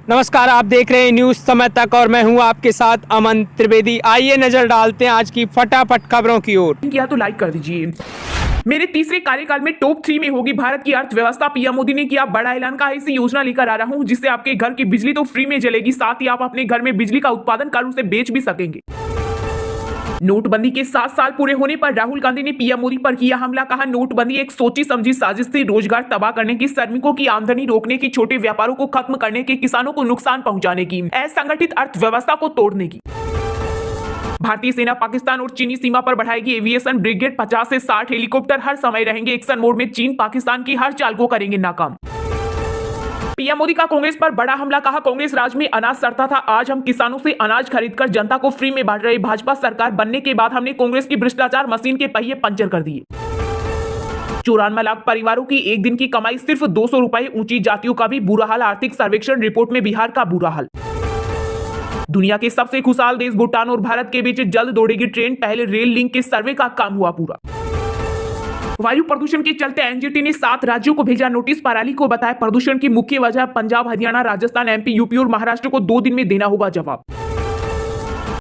नमस्कार, आप देख रहे हैं न्यूज समय तक और मैं हूं आपके साथ अमन त्रिवेदी। आइए नजर डालते हैं आज की फटाफट खबरों की ओर। किया तो लाइक कर दीजिए। मेरे तीसरे कार्यकाल में टॉप 3 में होगी भारत की अर्थव्यवस्था। पीएम मोदी ने किया बड़ा ऐलान। का ऐसी योजना लेकर आ रहा हूं जिससे आपके घर की बिजली तो फ्री में जलेगी, साथ ही आप अपने घर में बिजली का उत्पादन कर उसे बेच भी सकेंगे। नोटबंदी के 7 साल पूरे होने पर राहुल गांधी ने पीएम मोदी पर किया हमला। कहा नोटबंदी एक सोची समझी साजिश थी, रोजगार तबाह करने की, श्रमिकों की आमदनी रोकने की, छोटे व्यापारों को खत्म करने की, किसानों को नुकसान पहुंचाने की, असंगठित अर्थव्यवस्था को तोड़ने की। भारतीय सेना पाकिस्तान और चीनी सीमा पर बढ़ाएगी एविएशन ब्रिगेड। 50 से 60 हेलीकॉप्टर हर समय रहेंगे एक्शन मोड में। चीन पाकिस्तान की हर चाल को करेंगे नाकाम। पीएम मोदी का कांग्रेस पर बड़ा हमला। कहा कांग्रेस राज में अनाज सड़ता था, आज हम किसानों से अनाज खरीदकर जनता को फ्री में बांट रहे। भाजपा सरकार बनने के बाद हमने कांग्रेस की भ्रष्टाचार मशीन के पहिए पंचर कर दिए। 94 लाख परिवारों की एक दिन की कमाई सिर्फ 200 रुपए। ऊंची जातियों का भी बुरा हाल। आर्थिक सर्वेक्षण रिपोर्ट में बिहार का बुरा हाल। दुनिया के सबसे खुशहाल देश भूटान और भारत के बीच जल्द दौड़ेगी ट्रेन। पहले रेल लिंक के सर्वे का काम हुआ पूरा। वायु प्रदूषण के चलते एनजीटी ने 7 राज्यों को भेजा नोटिस। पराली को बताया प्रदूषण की मुख्य वजह। पंजाब, हरियाणा, राजस्थान, एमपी, यूपी और महाराष्ट्र को 2 दिन में देना होगा जवाब।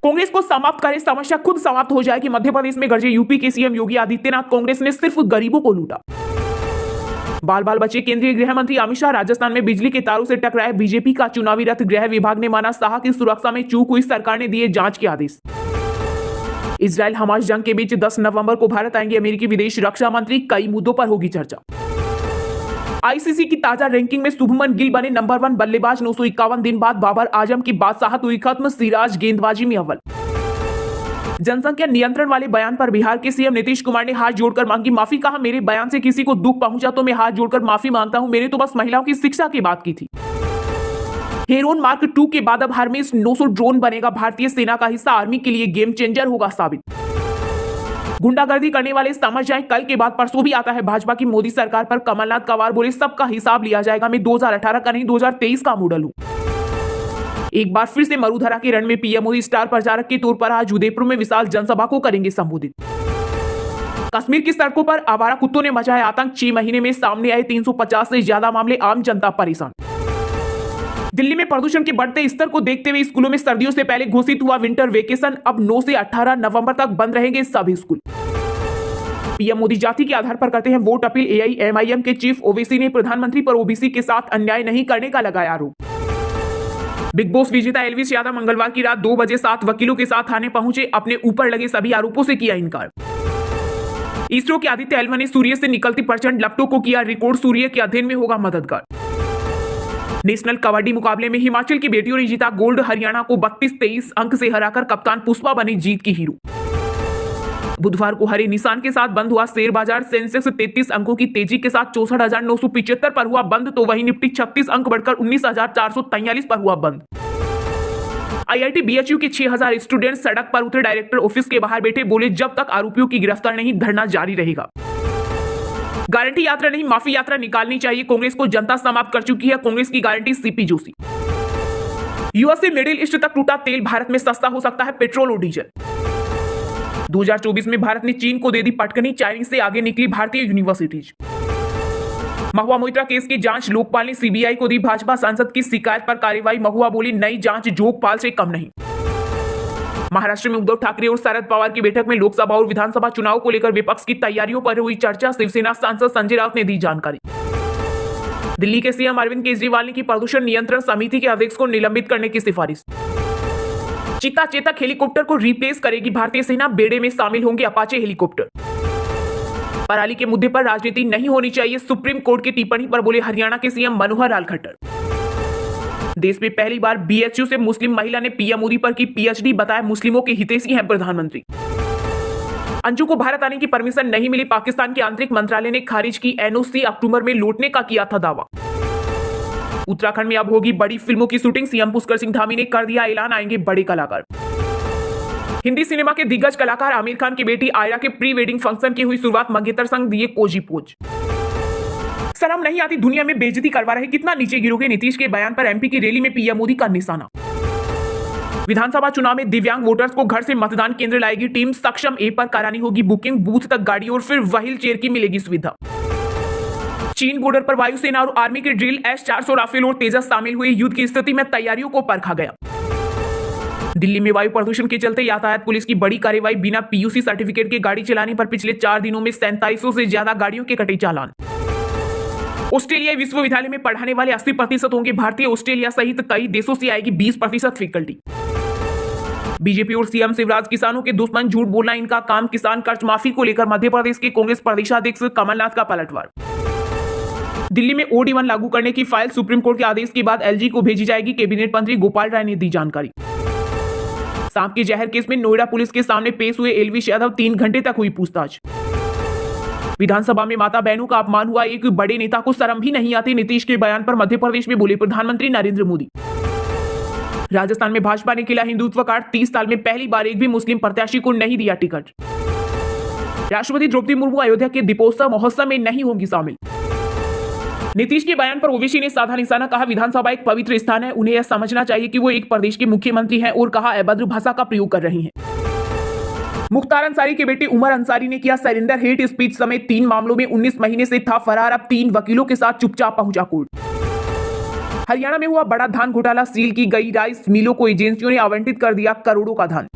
कांग्रेस को समाप्त करे, समस्या खुद समाप्त हो जाएगी। मध्य प्रदेश में गरजे यूपी के सीएम योगी आदित्यनाथ। कांग्रेस ने सिर्फ गरीबों को लूटा। बाल बाल बचे केंद्रीय गृह मंत्री अमित शाह। राजस्थान में बिजली के तारों से टकराया बीजेपी का चुनावी रथ। गृह विभाग ने माना शाह की सुरक्षा में चूक हुई, सरकार ने दिए जांच के आदेश। इजराइल हमास जंग के बीच 10 नवंबर को भारत आएंगे अमेरिकी विदेश रक्षा मंत्री। कई मुद्दों पर होगी चर्चा। आईसीसी की ताजा रैंकिंग में शुभमन गिल बने नंबर 1 बल्लेबाज। 951 दिन बाद बाबर आजम की बादशाहत हुई खत्म। सिराज गेंदबाजी में अव्वल। जनसंख्या नियंत्रण वाले बयान पर बिहार के सीएम नीतीश कुमार ने हाथ जोड़कर मांगी माफी। कहा मेरे बयान से किसी को दुख पहुंचा तो मैं हाथ जोड़कर माफी मांगता हूं, मैंने तो बस महिलाओं की शिक्षा की बात की थी। हेरोन मार्क 2 के बाद अब हरमेस 900 ड्रोन बनेगा भारतीय सेना का हिस्सा। आर्मी के लिए गेम चेंजर होगा साबित। गुंडागर्दी करने वाले समझ जाएं, कल के बाद परसों भी आता है भाजपा की मोदी सरकार पर। कमलनाथ कवार बोले सबका हिसाब लिया जाएगा। मैं 2018 का नहीं 2023 का मॉडल हूं। एक बार फिर से मरुधरा के रण में पीएम मोदी स्टार प्रचारक के तौर पर आज उदयपुर में विशाल जनसभा को करेंगे संबोधित। कश्मीर की सड़कों पर आवारा कुत्तों ने मचाया आतंक। 6 महीने में सामने आए 350 से ज्यादा मामले। आम जनता परेशान। दिल्ली में प्रदूषण के बढ़ते स्तर को देखते हुए स्कूलों में सर्दियों से पहले घोषित हुआ विंटर वेकेशन। अब 9 से 18 नवंबर तक बंद रहेंगे सभी स्कूल। पीएम मोदी जाति के आधार पर करते हैं वोट अपील। एआईएमआईएम के चीफ ओवैसी ने प्रधानमंत्री पर ओबीसी के साथ अन्याय नहीं करने का लगाया आरोप। बिग बॉस विजेता एल्विस यादव मंगलवार की रात 2 बजे 7 वकीलों के साथ थाने पहुंचे। अपने ऊपर लगे सभी आरोपों से किया इनकार। इसरो के आदित्य एल 1 ने सूर्य से निकलती प्रचंड लपटों को किया रिकॉर्ड। सूर्य के अध्ययन में होगा मददगार। नेशनल कबड्डी मुकाबले में हिमाचल की बेटियों ने जीता गोल्ड। हरियाणा को 32-23 अंक से हराकर कप्तान पुष्पा बनी जीत की हीरो। बुधवार को हरे निशान के साथ बंद हुआ शेयर बाजार। सेंसेक्स 33 अंकों की तेजी के साथ 64,975 पर हुआ बंद, तो वहीं निफ्टी 36 अंक बढ़कर 19,443 पर हुआ बंद। आईआईटी बीएचयू के 6,000 स्टूडेंट सड़क पर उतरे। डायरेक्टर ऑफिस के बाहर बैठे, बोले जब तक आरोपियों की गिरफ्तार नहीं धरना जारी रहेगा। गारंटी यात्रा नहीं माफी यात्रा निकालनी चाहिए, कांग्रेस को जनता समाप्त कर चुकी है। कांग्रेस की गारंटी सीपी जोशी। यूएस से मिडिल ईस्ट तक टूटा तेल। भारत में सस्ता हो सकता है पेट्रोल और डीजल। 2024 में भारत ने चीन को दे दी पटकनी। चाइनीज से आगे निकली भारतीय यूनिवर्सिटीज। महुआ मोइत्रा केस की जांच लोकपाल ने सीबीआई को दी। भाजपा सांसद की शिकायत पर कार्रवाई। महुआ बोली नई जांच जोगपाल से कम नहीं। महाराष्ट्र में उद्धव ठाकरे और शरद पवार की बैठक में लोकसभा और विधानसभा चुनाव को लेकर विपक्ष की तैयारियों पर हुई चर्चा। शिवसेना सांसद संजय राउत ने दी जानकारी। दिल्ली के सीएम अरविंद केजरीवाल ने की प्रदूषण नियंत्रण समिति के अध्यक्ष को निलंबित करने की सिफारिश। चीता चेतक हेलीकॉप्टर को रिप्लेस करेगी भारतीय सेना। बेड़े में शामिल होंगे अपाचे हेलीकॉप्टर। पराली के मुद्दे पर राजनीति नहीं होनी चाहिए, सुप्रीम कोर्ट की टिप्पणी पर बोले हरियाणा के सीएम मनोहर लाल खट्टर। देश में पहली बार बीएचयू से मुस्लिम महिला ने पीएम मोदी पर की पीएचडी। बताया मुस्लिमों के हितैषी हैं प्रधानमंत्री। अंजू को भारत आने की परमिशन नहीं मिली। पाकिस्तान के आंतरिक मंत्रालय ने खारिज की एनओसी। अक्टूबर में लौटने का किया था दावा। उत्तराखंड में अब होगी बड़ी फिल्मों की शूटिंग। सीएम पुष्कर सिंह धामी ने कर दिया ऐलान, आएंगे बड़े कलाकार। हिंदी सिनेमा के दिग्गज कलाकार आमिर खान की बेटी आयरा के प्री वेडिंग फंक्शन की हुई शुरुआत। मंगेतर संग दिए कोजी पोज। शर्म नहीं आती, दुनिया में बेइज्जती करवा रहे, कितना नीचे गिरोगे। नीतीश के बयान पर एमपी की रैली में पीएम मोदी का निशाना। विधानसभा चुनाव में दिव्यांग वोटर्स को घर से मतदान केंद्र लाएगी टीम। सक्षम ऐप पर करानी होगी बुकिंग। बूथ तक गाड़ी और फिर व्हील चेयर की मिलेगी सुविधा। चीन बॉर्डर पर वायुसेना और आर्मी के ड्रिल S-400 राफेल और तेजस शामिल हुए युद्ध की स्थिति में तैयारियों को परखा गया। दिल्ली में वायु प्रदूषण के चलते यातायात पुलिस की बड़ी कार्रवाई, बिना PUC सर्टिफिकेट के गाड़ी चलाने पर पिछले 4 दिनों में 4700 से ज्यादा गाड़ियों के कटे चालान। ऑस्ट्रेलियाई विश्वविद्यालय में पढ़ाने वाले 80% होंगे भारतीय। ऑस्ट्रेलिया सहित कई देशों से आएगी 20% फैकल्टी। बीजेपी और सीएम शिवराज किसानों के दुश्मन, झूठ बोलना इनका काम। किसान कर्ज माफी को लेकर मध्य प्रदेश के कांग्रेस प्रदेशाध्यक्ष कमलनाथ का पलटवार। दिल्ली में OD1 लागू करने की फाइल सुप्रीम कोर्ट के आदेश के बाद LG को भेजी जाएगी, कैबिनेट मंत्री गोपाल राय ने दी जानकारी। सांप के जहर केस में नोएडा पुलिस के सामने पेश हुए एलविश यादव, 3 घंटे तक हुई पूछताछ। विधानसभा में माता बहनों का अपमान हुआ, एक बड़े नेता को शर्म भी नहीं आती। नीतीश के बयान पर मध्य प्रदेश में बोले प्रधानमंत्री नरेंद्र मोदी। राजस्थान में भाजपा ने किया हिंदुत्व कार्ड, 30 साल में पहली बार एक भी मुस्लिम प्रत्याशी को नहीं दिया टिकट। राष्ट्रपति द्रौपदी मुर्मू अयोध्या के दीपोत्सव महोत्सव में नहीं होंगी शामिल। नीतीश के बयान पर ओवैसी ने साधा निशाना, कहा विधानसभा एक पवित्र स्थान है, उन्हें यह समझना चाहिए कि वो एक प्रदेश के मुख्यमंत्री हैं, और कहा अभद्र भाषा का प्रयोग कर रही हैं। मुख्तार अंसारी के बेटे उमर अंसारी ने किया सरेंडर, हेट स्पीच समेत 3 मामलों में 19 महीने से था फरार, अब 3 वकीलों के साथ चुपचाप पहुंचा कोर्ट। हरियाणा में हुआ बड़ा धान घोटाला, सील की गई राइस मिलों को एजेंसियों ने आवंटित कर दिया करोड़ों का धान।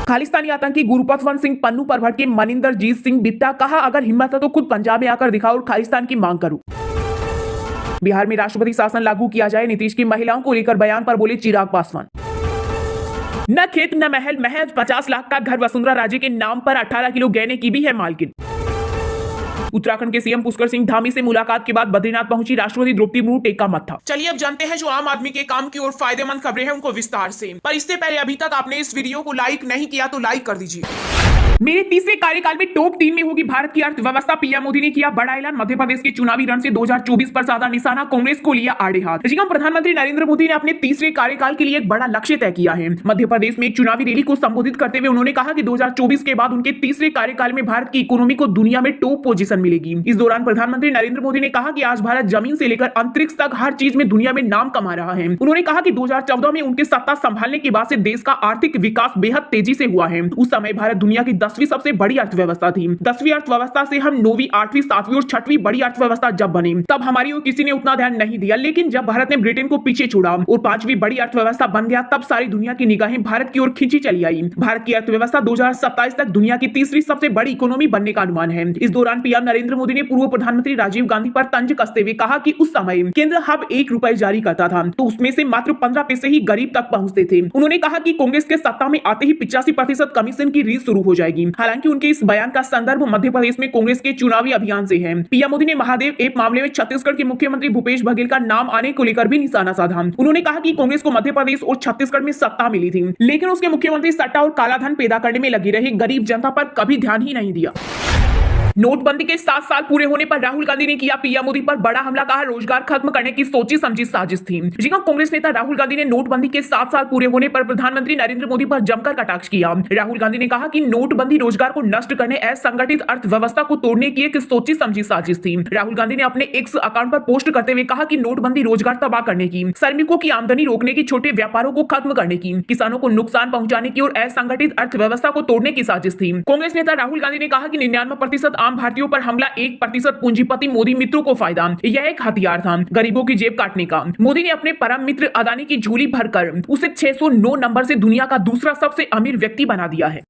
खालिस्तानी आतंकी गुरपतवंत सिंह पन्नू पर भड़के मनिंदरजीत सिंह बिट्टा, कहा अगर हिम्मत है तो खुद पंजाब में आकर दिखाओ और खालिस्तान की मांग करो। बिहार में राष्ट्रपति शासन लागू किया जाए, नीतीश की महिलाओं को लेकर बयान पर बोले चिराग पासवान। न खेत न महल, महज 50 लाख का घर, वसुंधरा राजे के नाम पर 18 किलो गहने की भी है मालकिन। उत्तराखंड के सीएम पुष्कर सिंह धामी से मुलाकात के बाद बद्रीनाथ पहुंची राष्ट्रपति द्रौपदी मुर्मू, टेका मत्था। चलिए अब जानते हैं जो आम आदमी के काम की और फायदेमंद खबरें हैं उनको विस्तार से। पर इससे पहले अभी तक आपने इस वीडियो को लाइक नहीं किया तो लाइक कर दीजिए। मेरे तीसरे कार्यकाल में टॉप 3 में होगी भारत की अर्थव्यवस्था, पीएम मोदी ने किया बड़ा ऐलान। मध्य प्रदेश के चुनावी रण से 2024 पर साधा निशाना, कांग्रेस को लिया आड़े हाथ। प्रधानमंत्री नरेंद्र मोदी ने अपने तीसरे कार्यकाल के लिए एक बड़ा लक्ष्य तय किया है। मध्य प्रदेश में एक चुनावी रैली को संबोधित करते हुए उन्होंने कहा कि 2024 के बाद उनके तीसरे कार्यकाल में भारत की इकोनॉमी को दुनिया में टॉप पोजीशन मिलेगी। इस दौरान प्रधानमंत्री नरेंद्र मोदी ने कहा कि आज भारत जमीन से लेकर अंतरिक्ष तक हर चीज में दुनिया में नाम कमा रहा है। उन्होंने कहा कि 2014 में उनके सत्ता संभालने के बाद से देश का आर्थिक विकास बेहद तेजी से हुआ है। उस समय भारत दुनिया की 10वीं सबसे बड़ी अर्थव्यवस्था थी। 10वीं अर्थव्यवस्था से हम 9वीं, 8वीं, 7वीं और 6वीं बड़ी अर्थव्यवस्था जब बनी तब हमारी ओर किसी ने उतना ध्यान नहीं दिया, लेकिन जब भारत ने ब्रिटेन को पीछे छोड़ा और 5वीं बड़ी अर्थव्यवस्था बन गया तब सारी दुनिया की निगाहें भारत की ओर खींची चली आई। भारत की अर्थव्यवस्था 2027 तक दुनिया की तीसरी सबसे बड़ी इकोनॉमी बनने का अनुमान है। इस दौरान पीएम नरेंद्र मोदी ने पूर्व प्रधानमंत्री राजीव गांधी पर तंज कसते हुए कहा कि उस समय केंद्र हब 1 रुपए जारी करता था तो उसमें से मात्र 15 पैसे ही गरीब तक पहुंचते थे। उन्होंने कहा कि कांग्रेस के सत्ता में आते ही 85% कमीशन की रीत शुरू हो जाएगी। हालांकि उनके इस बयान का संदर्भ मध्य प्रदेश में कांग्रेस के चुनावी अभियान से है। पीएम मोदी ने महादेव ऐप मामले में छत्तीसगढ़ के मुख्यमंत्री भूपेश बघेल का नाम आने को लेकर भी निशाना साधा। उन्होंने कहा कि कांग्रेस को मध्य प्रदेश और छत्तीसगढ़ में सत्ता मिली थी, लेकिन उसके मुख्यमंत्री सट्टा और कालाधन पैदा करने में लगी रही, गरीब जनता पर कभी ध्यान ही नहीं दिया। नोटबंदी के 7 साल पूरे होने पर राहुल गांधी ने किया पीएम मोदी पर बड़ा हमला, कहा रोजगार खत्म करने की सोची समझी साजिश थी। जी हां, कांग्रेस नेता राहुल गांधी ने नोटबंदी के 7 साल पूरे होने पर प्रधानमंत्री नरेंद्र मोदी पर जमकर कटाक्ष किया। राहुल गांधी ने कहा कि नोटबंदी रोजगार को नष्ट करने, असंगठित अर्थव्यवस्था को तोड़ने की एक सोची समझी साजिश थी। राहुल गांधी ने अपने एक्स अकाउंट पर पोस्ट करते हुए कहा कि नोटबंदी रोजगार तबाह करने की, श्रमिकों की आमदनी रोकने की, छोटे व्यापारों को खत्म करने की, किसानों को नुकसान पहुंचाने की और असंगठित अर्थव्यवस्था को तोड़ने की साजिश थी। कांग्रेस नेता राहुल गांधी ने कहा कि 99% आम भारतीयों पर हमला, 1% पूंजीपति मोदी मित्रों को फायदा, यह एक हथियार था गरीबों की जेब काटने का। मोदी ने अपने परम मित्र अदानी की झोली भरकर उसे 609 नंबर से दुनिया का दूसरा सबसे अमीर व्यक्ति बना दिया है।